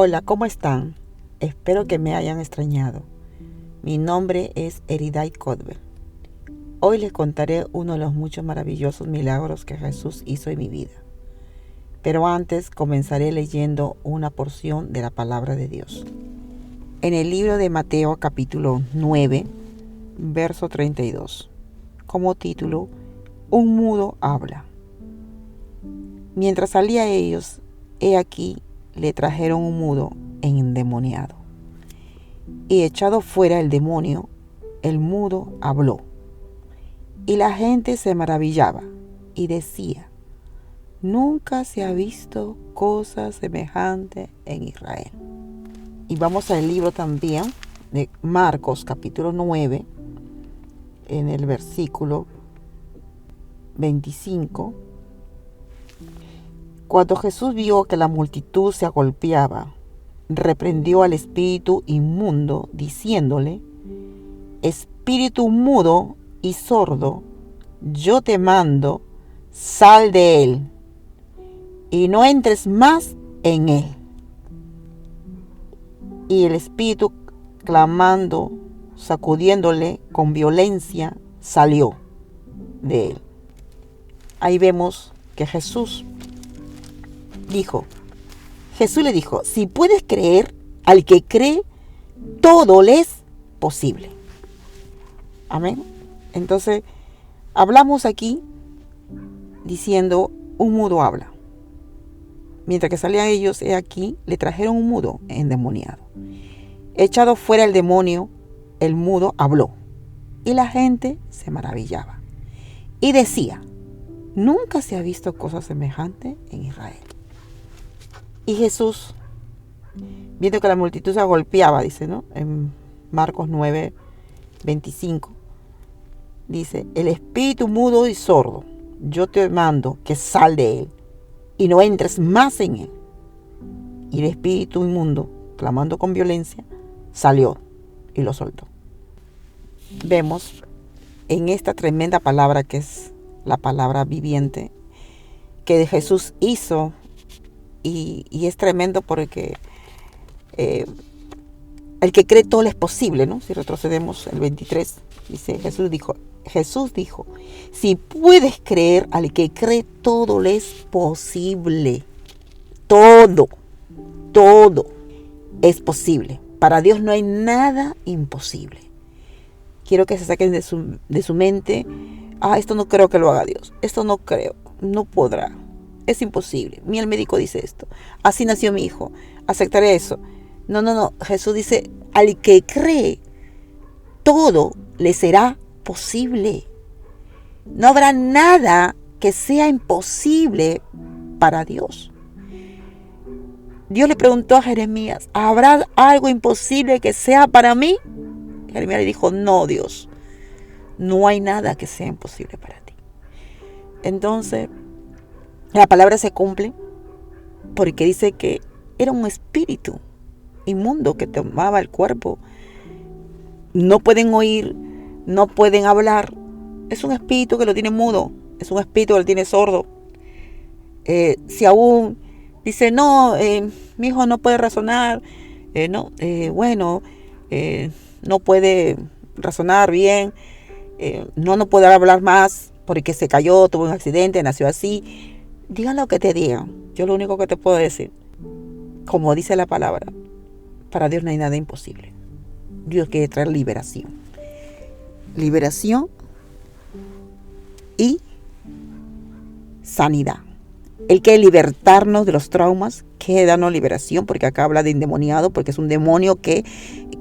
Hola, ¿cómo están? Espero que me hayan extrañado. Mi nombre es Eriday Codbel. Hoy les contaré uno de los muchos maravillosos milagros que Jesús hizo en mi vida. Pero antes comenzaré leyendo una porción de la palabra de Dios. En el libro de Mateo capítulo 9, verso 32, como título, Un mudo habla. Mientras salía ellos, he aquí, le trajeron un mudo endemoniado. Y echado fuera el demonio, el mudo habló. Y la gente se maravillaba y decía, nunca se ha visto cosa semejante en Israel. Y vamos al libro también de Marcos capítulo 9, en el versículo 25. Cuando Jesús vio que la multitud se agolpeaba, reprendió al espíritu inmundo, diciéndole, espíritu mudo y sordo, yo te mando, sal de él, y no entres más en él. Y el espíritu, clamando, sacudiéndole con violencia, salió de él. Ahí vemos que Jesús le dijo, si puedes creer, al que cree, todo le es posible. Amén. Entonces, hablamos aquí diciendo, un mudo habla. Mientras que salían ellos, he aquí, le trajeron un mudo endemoniado. Echado fuera el demonio, el mudo habló. Y la gente se maravillaba. Y decía, nunca se ha visto cosa semejante en Israel. Y Jesús, viendo que la multitud se agolpeaba, dice, ¿no? En Marcos 9, 25, dice, el espíritu mudo y sordo, yo te mando que sal de él y no entres más en él. Y el espíritu inmundo, clamando con violencia, salió y lo soltó. Vemos en esta tremenda palabra que es la palabra viviente que Jesús hizo. Y es tremendo porque el que cree todo le es posible, ¿no? Si retrocedemos el 23, dice, Jesús dijo, si puedes creer, al que cree todo le es posible. Todo es posible. Para Dios no hay nada imposible. Quiero que se saquen de su mente, esto no creo que lo haga Dios, esto no creo, no podrá. Es imposible. El médico dice esto. Así nació mi hijo. Aceptaré eso. No. Jesús dice, al que cree, todo le será posible. No habrá nada que sea imposible para Dios. Dios le preguntó a Jeremías, ¿habrá algo imposible que sea para mí? Jeremías le dijo, no, Dios. No hay nada que sea imposible para ti. Entonces, la palabra se cumple porque dice que era un espíritu inmundo que tomaba el cuerpo. No pueden oír, no pueden hablar. Es un espíritu que lo tiene mudo, es un espíritu que lo tiene sordo. Si aún dice, no, mi hijo no puede razonar, no puede razonar bien, no puede hablar más porque se cayó, tuvo un accidente, nació así. Digan lo que te digan. Yo lo único que te puedo decir, como dice la palabra, para Dios no hay nada imposible. Dios quiere traer liberación. Liberación y sanidad. Él quiere libertarnos de los traumas, quiere darnos liberación, porque acá habla de endemoniado, porque es un demonio que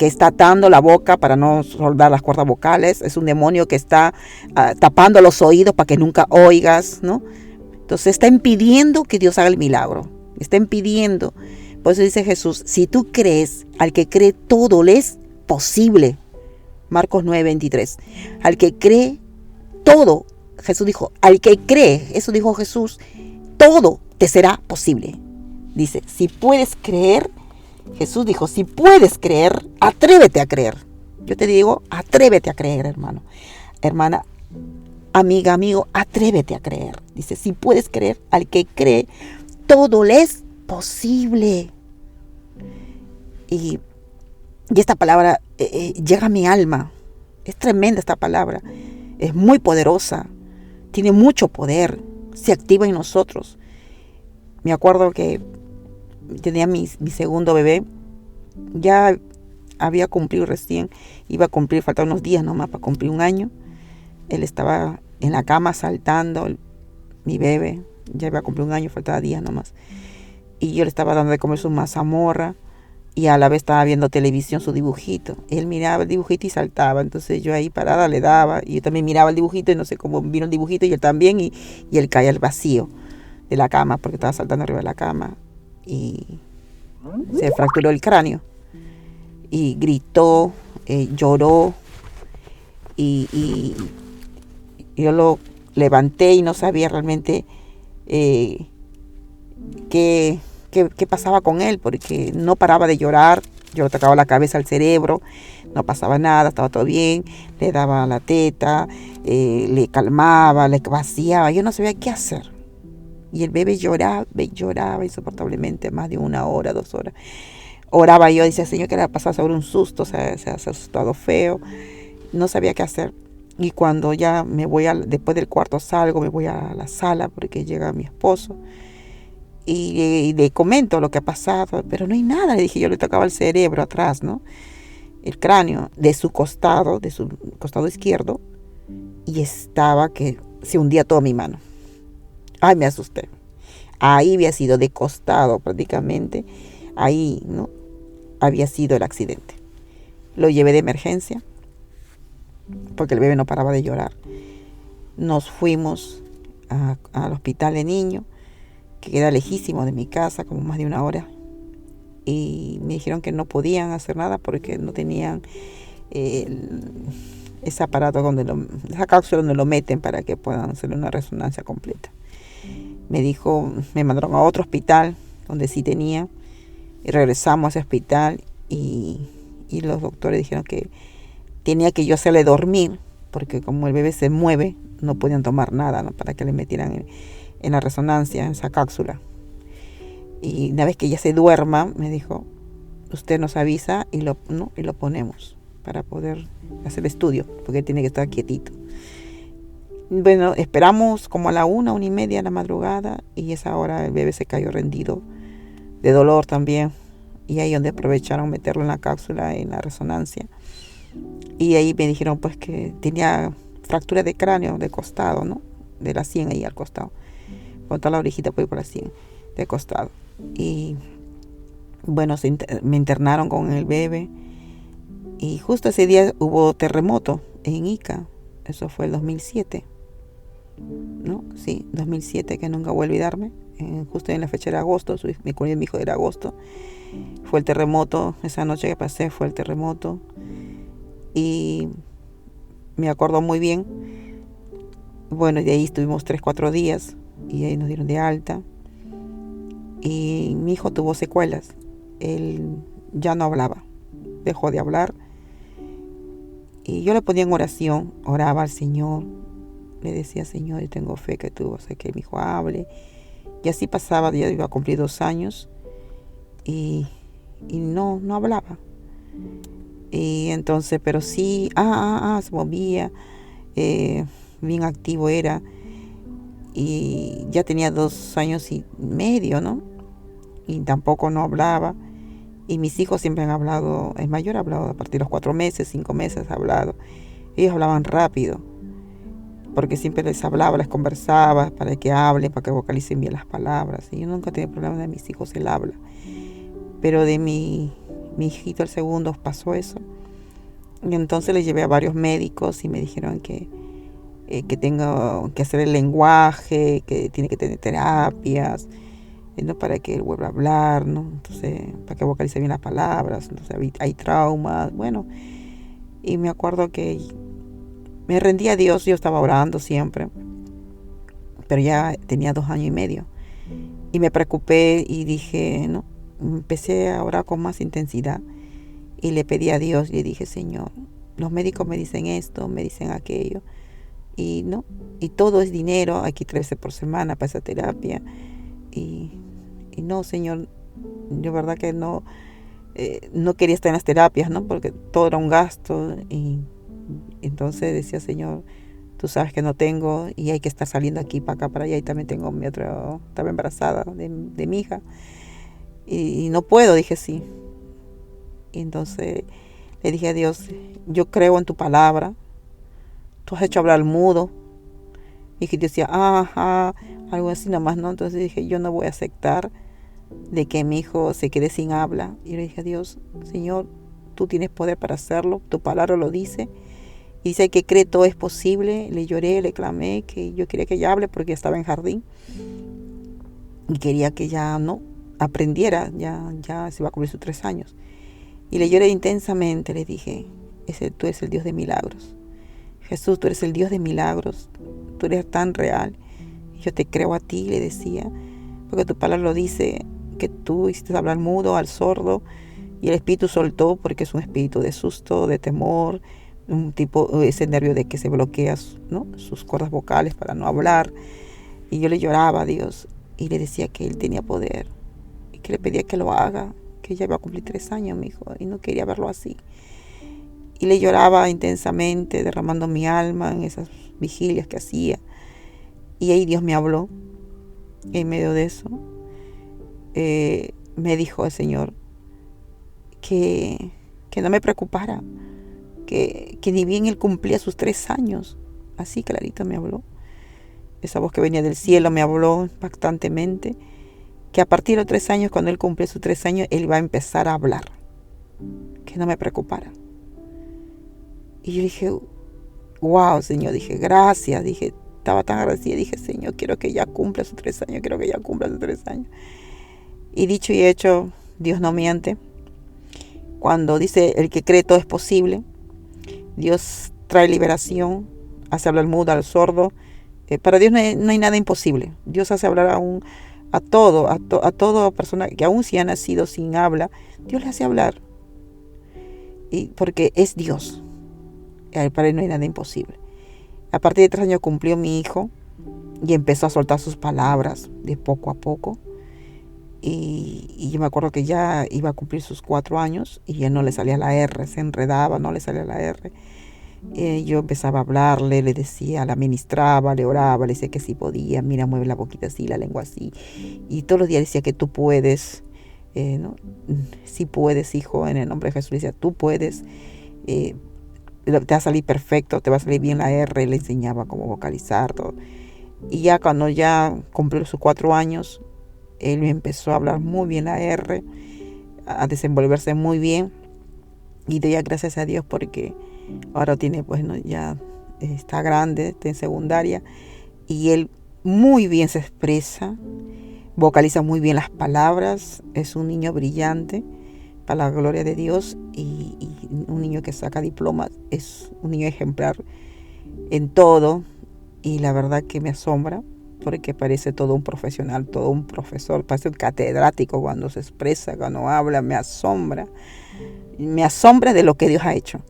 está atando la boca para no soldar las cuerdas vocales. Es un demonio que está tapando los oídos para que nunca oigas, ¿no? Entonces está impidiendo que Dios haga el milagro. Está impidiendo. Por eso dice Jesús, si tú crees, al que cree todo le es posible. Marcos 9, 23. Al que cree todo, Jesús dijo, al que cree, eso dijo Jesús, todo te será posible. Dice, si puedes creer, Jesús dijo, si puedes creer, atrévete a creer. Yo te digo, atrévete a creer, hermano. Hermana, amiga, amigo, atrévete a creer. Dice, si puedes creer, al que cree, todo le es posible. Y esta palabra llega a mi alma. Es tremenda esta palabra. Es muy poderosa. Tiene mucho poder. Se activa en nosotros. Me acuerdo que tenía mi segundo bebé. Ya había cumplido recién. Iba a cumplir, faltaban unos días nomás para cumplir 1 año. Él estaba en la cama saltando. Mi bebé. Ya iba a cumplir 1 año, faltaba días nomás. Y yo le estaba dando de comer su mazamorra. Y a la vez estaba viendo televisión, su dibujito. Él miraba el dibujito y saltaba. Entonces yo ahí parada le daba. Y yo también miraba el dibujito y no sé cómo vino el dibujito. Y él también. Y él caía al vacío de la cama porque estaba saltando arriba de la cama. Y se fracturó el cráneo. Y gritó, lloró. Y yo lo levanté y no sabía realmente qué pasaba con él, porque no paraba de llorar. Yo le tocaba la cabeza al cerebro, no pasaba nada, estaba todo bien, le daba la teta, le calmaba, le vaciaba, yo no sabía qué hacer. Y el bebé lloraba y lloraba insoportablemente, más de 1 hora, 2 horas. Oraba yo, decía, Señor, que le ha pasado sobre un susto, se ha asustado feo, no sabía qué hacer. Y cuando ya me voy, después del cuarto salgo, me voy a la sala porque llega mi esposo. Y le comento lo que ha pasado, pero no hay nada, le dije, yo le tocaba el cerebro atrás, ¿no? El cráneo de su costado izquierdo, y estaba que se hundía toda mi mano. Ay, me asusté. Ahí había sido de costado prácticamente, ahí, ¿no? Había sido el accidente. Lo llevé de emergencia, porque el bebé no paraba de llorar. Nos fuimos al hospital de niños, que queda lejísimo de mi casa, como más de 1 hora. Y me dijeron que no podían hacer nada porque no tenían ese aparato esa cápsula donde lo meten para que puedan hacerle una resonancia completa. Me mandaron a otro hospital donde sí tenía, y regresamos a ese hospital y los doctores dijeron que tenía que yo hacerle dormir, porque como el bebé se mueve, no podían tomar nada, ¿no? Para que le metieran en la resonancia, en esa cápsula. Y una vez que ella se duerma, me dijo, usted nos avisa y lo ponemos para poder hacer el estudio, porque tiene que estar quietito. Bueno, esperamos como a la 1:30 de la madrugada, y esa hora el bebé se cayó rendido de dolor también. Y ahí donde aprovecharon meterlo en la cápsula, en la resonancia. Y ahí me dijeron pues que tenía fractura de cráneo de costado, ¿no? De la 100 ahí al costado. Con toda la orejita por la 100 de costado. Y bueno, me internaron con el bebé. Y justo ese día hubo terremoto en Ica. Eso fue el 2007. ¿No? Sí, 2007, que nunca voy a olvidarme. Justo en la fecha de agosto, mi cumpleaños de mi hijo era agosto. Fue el terremoto, esa noche que pasé fue el terremoto. Y me acuerdo muy bien. Bueno, de ahí estuvimos 3-4 días. Y ahí nos dieron de alta. Y mi hijo tuvo secuelas. Él ya no hablaba. Dejó de hablar. Y yo le ponía en oración. Oraba al Señor. Le decía, Señor, yo tengo fe que tú vas a que mi hijo hable. Y así pasaba, ya iba a cumplir 2 años. Y no hablaba. Y entonces, pero sí, se movía. Bien activo era. Y ya tenía 2 años y medio, ¿no? Y tampoco no hablaba. Y mis hijos siempre han hablado, el mayor ha hablado a partir de los 4 meses, 5 meses ha hablado. Ellos hablaban rápido, porque siempre les hablaba, les conversaba para que hablen, para que vocalicen bien las palabras. Y yo nunca tenía problemas de mis hijos, él habla. Pero de mi hijito, el segundo, pasó eso. Y entonces le llevé a varios médicos y me dijeron que tengo que hacer el lenguaje, que tiene que tener terapias, ¿no? Para que él vuelva a hablar, ¿no? Entonces, para que vocalice bien las palabras. Entonces hay traumas, bueno. Y me acuerdo que me rendí a Dios, yo estaba orando siempre, pero ya tenía 2 años y medio. Y me preocupé y dije, ¿no? Empecé a orar con más intensidad y le pedí a Dios y le dije, Señor, los médicos me dicen esto, me dicen aquello, y todo es dinero, hay que 13 por semana para esa terapia. Y no, Señor, yo verdad que no no quería estar en las terapias, ¿no? Porque todo era un gasto. Y entonces decía, Señor, tú sabes que no tengo y hay que estar saliendo aquí para acá, para allá. Y también tengo estaba embarazada de mi hija. Y no puedo, dije sí. Y entonces le dije a Dios, yo creo en tu palabra. Tú has hecho hablar al mudo. Y que Dios decía, ajá, algo así nomás, ¿no? Entonces dije, yo no voy a aceptar de que mi hijo se quede sin habla. Y le dije a Dios, Señor, tú tienes poder para hacerlo, tu palabra lo dice. Y dice que cree todo es posible. Le lloré, le clamé que yo quería que ella hable porque estaba en jardín. Y quería que ella no aprendiera, ya se iba a cumplir sus 3 años. Y le lloré intensamente, le dije, tú eres el Dios de milagros. Jesús, tú eres el Dios de milagros, tú eres tan real. Yo te creo a ti, le decía, porque tu palabra lo dice, que tú hiciste hablar mudo al sordo y el espíritu soltó porque es un espíritu de susto, de temor, un tipo, ese nervio de que se bloquea, ¿no?, sus cuerdas vocales para no hablar. Y yo le lloraba a Dios y le decía que Él tenía poder y que le pedía que lo haga, que ya iba a cumplir 3 años, mi hijo, y no quería verlo así. Y le lloraba intensamente, derramando mi alma en esas vigilias que hacía. Y ahí Dios me habló. En medio de eso, me dijo el Señor que no me preocupara, que ni bien Él cumplía sus 3 años. Así clarito me habló. Esa voz que venía del cielo me habló impactantemente, que a partir de los 3 años, cuando Él cumple sus 3 años, Él va a empezar a hablar. Que no me preocupara. Y yo dije, wow, Señor, dije, gracias, dije, estaba tan agradecida, dije, Señor, quiero que ella cumpla sus 3 años, quiero que ella cumpla sus 3 años. Y dicho y hecho, Dios no miente. Cuando dice, el que cree todo es posible, Dios trae liberación, hace hablar al mudo, al sordo. Para Dios no hay nada imposible. Dios hace hablar a toda persona que aún si ha nacido sin habla, Dios le hace hablar. Y porque es Dios. Para Él no hay nada imposible. A partir de 3 años cumplió mi hijo y empezó a soltar sus palabras de poco a poco. Y yo me acuerdo que ya iba a cumplir sus 4 años y ya no le salía la R, se enredaba, no le salía la R. Yo empezaba a hablarle, le decía, la ministraba, le oraba, le decía que sí podía, mira, mueve la boquita así, la lengua así. Y todos los días decía que tú puedes, ¿no? Sí puedes, hijo, en el nombre de Jesús. Le decía, tú puedes, te va a salir perfecto, te va a salir bien la R. Le enseñaba cómo vocalizar todo. Y ya cuando ya cumplió sus 4 años, él me empezó a hablar muy bien la R, a desenvolverse muy bien. Y doy gracias a Dios porque ahora tiene, pues, ¿no?, ya está grande, está en secundaria. Y él muy bien se expresa, vocaliza muy bien las palabras. Es un niño brillante, para la gloria de Dios. Y un niño que saca diplomas, es un niño ejemplar en todo. Y la verdad que me asombra, porque parece todo un profesional, todo un profesor, parece un catedrático cuando se expresa, cuando habla, me asombra de lo que Dios ha hecho.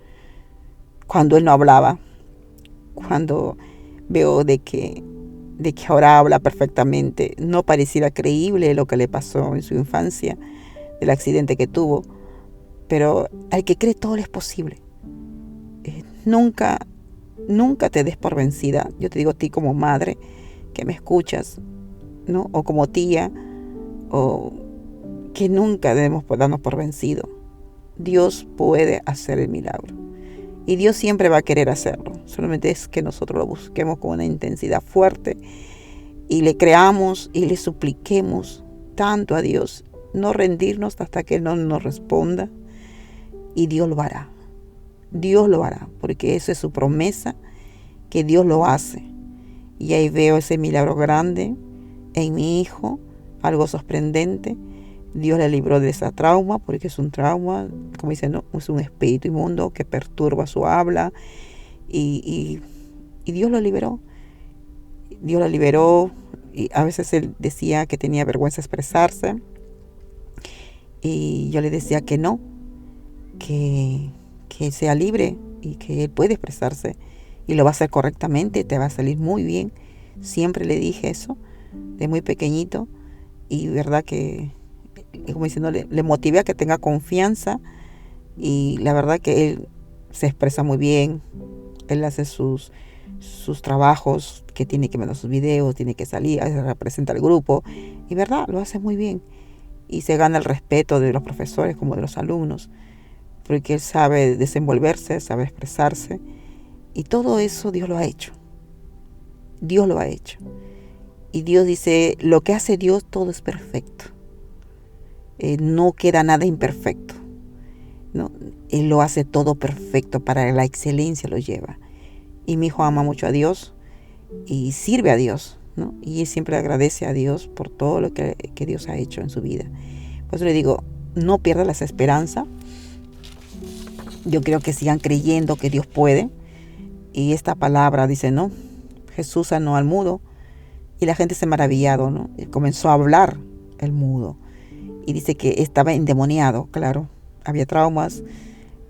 Cuando él no hablaba, cuando veo de que ahora habla perfectamente, no pareciera creíble lo que le pasó en su infancia, del accidente que tuvo, pero al que cree todo le es posible. Nunca te des por vencida. Yo te digo a ti como madre que me escuchas, ¿no?, o como tía, o que nunca debemos darnos por vencido. Dios puede hacer el milagro y Dios siempre va a querer hacerlo. Solamente es que nosotros lo busquemos con una intensidad fuerte y le creamos y le supliquemos tanto a Dios, no rendirnos hasta que Él no nos responda, y Dios lo hará. Dios lo hará, porque eso es su promesa, que Dios lo hace. Y ahí veo ese milagro grande en mi hijo, algo sorprendente. Dios le libró de ese trauma, porque es un trauma, como dicen, no, es un espíritu inmundo que perturba su habla. Y Dios lo liberó. Dios lo liberó. Y a veces él decía que tenía vergüenza de expresarse. Y yo le decía que no, que sea libre y que él puede expresarse y lo va a hacer correctamente, te va a salir muy bien. Siempre le dije eso de muy pequeñito, y verdad que como diciendo, le motivé a que tenga confianza. Y la verdad que él se expresa muy bien. Él hace sus trabajos, que tiene que mandar sus videos, tiene que salir, representa al grupo. Y verdad, lo hace muy bien. Y se gana el respeto de los profesores como de los alumnos. Porque él sabe desenvolverse, sabe expresarse. Y todo eso Dios lo ha hecho. Dios lo ha hecho. Y Dios dice, lo que hace Dios todo es perfecto. No queda nada imperfecto, ¿no? Él lo hace todo perfecto, para la excelencia lo lleva. Y mi hijo ama mucho a Dios y sirve a Dios, ¿no? Y él siempre agradece a Dios por todo lo que Dios ha hecho en su vida. Por eso le digo, no pierdas la esperanza. Yo creo que sigan creyendo que Dios puede. Y esta palabra dice, ¿no? Jesús sanó al mudo y la gente se maravillado, ¿no? Y comenzó a hablar el mudo. Y dice que estaba endemoniado, claro. Había traumas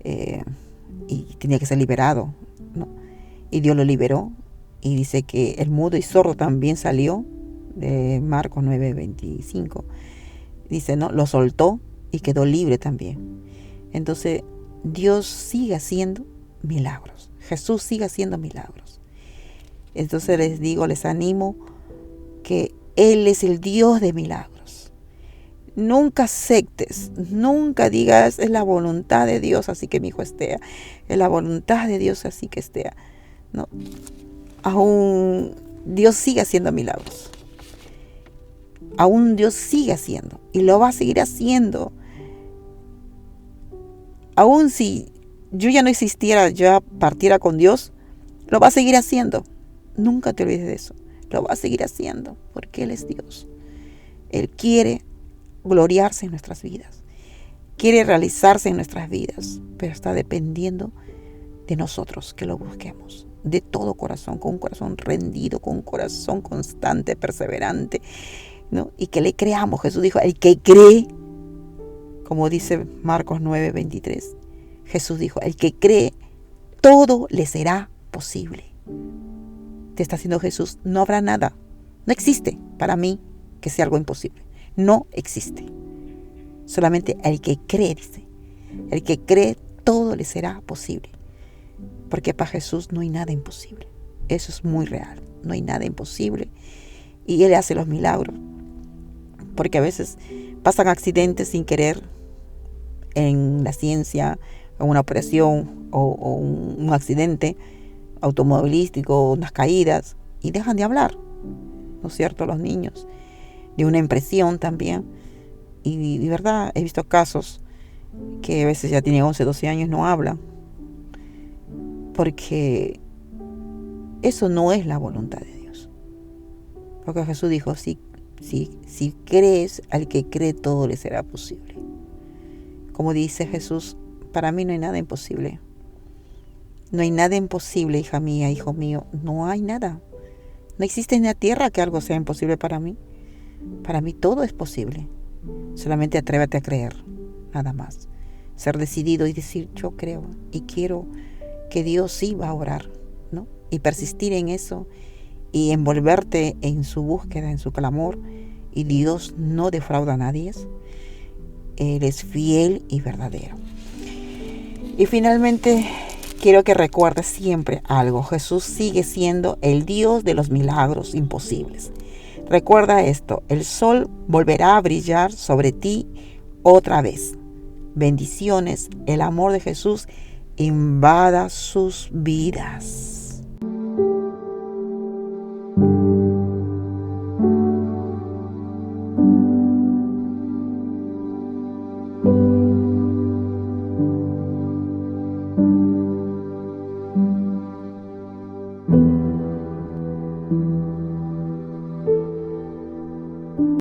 y tenía que ser liberado, ¿no? Y Dios lo liberó. Y dice que el mudo y sordo también salió, de Marcos 9:25. Dice, ¿no? Lo soltó y quedó libre también. Entonces, Dios sigue haciendo milagros. Jesús sigue haciendo milagros. Entonces les digo, les animo que Él es el Dios de milagros. Nunca aceptes, nunca digas, es la voluntad de Dios, así que mi hijo esté. Es la voluntad de Dios, así que esté. No. Aún Dios sigue haciendo milagros. Aún Dios sigue haciendo y lo va a seguir haciendo. Aún si yo ya no existiera, ya partiera con Dios, lo va a seguir haciendo. Nunca te olvides de eso. Lo va a seguir haciendo porque Él es Dios. Él quiere gloriarse en nuestras vidas. Quiere realizarse en nuestras vidas, pero está dependiendo de nosotros que lo busquemos de todo corazón, con un corazón rendido, con un corazón constante, perseverante, ¿no? Y que le creamos. Jesús dijo, el que cree, como dice Marcos 9:23, Jesús dijo, el que cree, todo le será posible. Te está haciendo Jesús, no habrá nada, no existe para mí que sea algo imposible. No existe. Solamente el que cree, dice, el que cree, todo le será posible. Porque para Jesús no hay nada imposible. Eso es muy real. No hay nada imposible. Y Él hace los milagros. Porque a veces pasan accidentes sin querer en la ciencia, en una operación o un accidente automovilístico, unas caídas, y dejan de hablar, ¿no es cierto? Los niños, de una impresión también. Y de verdad, he visto casos que a veces ya tienen 11, 12 años y no hablan. Porque eso no es la voluntad de Dios. Porque Jesús dijo, si crees, al que cree todo le será posible. Como dice Jesús, para mí no hay nada imposible. No hay nada imposible, hija mía, hijo mío. No hay nada. No existe en la tierra que algo sea imposible para mí. Para mí todo es posible. Solamente atrévete a creer, nada más. Ser decidido y decir, yo creo y quiero que Dios sí va a obrar, ¿no? Y persistir en eso y envolverte en su búsqueda, en su clamor. Y Dios no defrauda a nadie. Él es fiel y verdadero. Y finalmente, quiero que recuerdes siempre algo. Jesús sigue siendo el Dios de los milagros imposibles. Recuerda esto, el sol volverá a brillar sobre ti otra vez. Bendiciones, el amor de Jesús invada sus vidas.